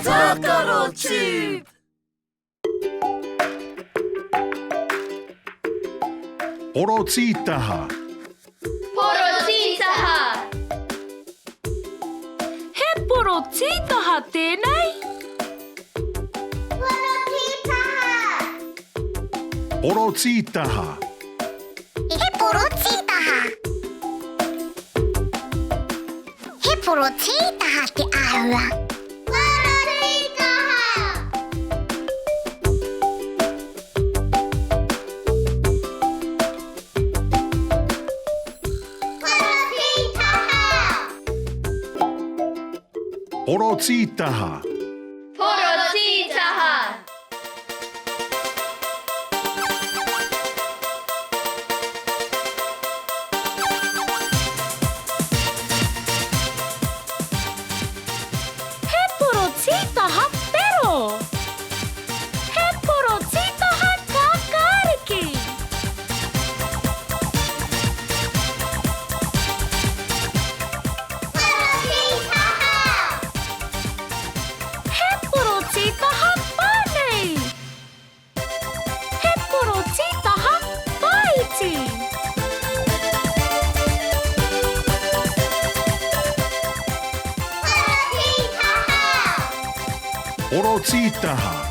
Takarochip! Porocitaha. Porocitaha. He porocitaha tēnei? Porocitaha. He porocitaha. He porocitaha te ahua. Porocitaha. Porocitaha. He porocitaha pero! He porocitaha kakariki! He porocitaha panei! He porocitaha paiti! Porocitaha.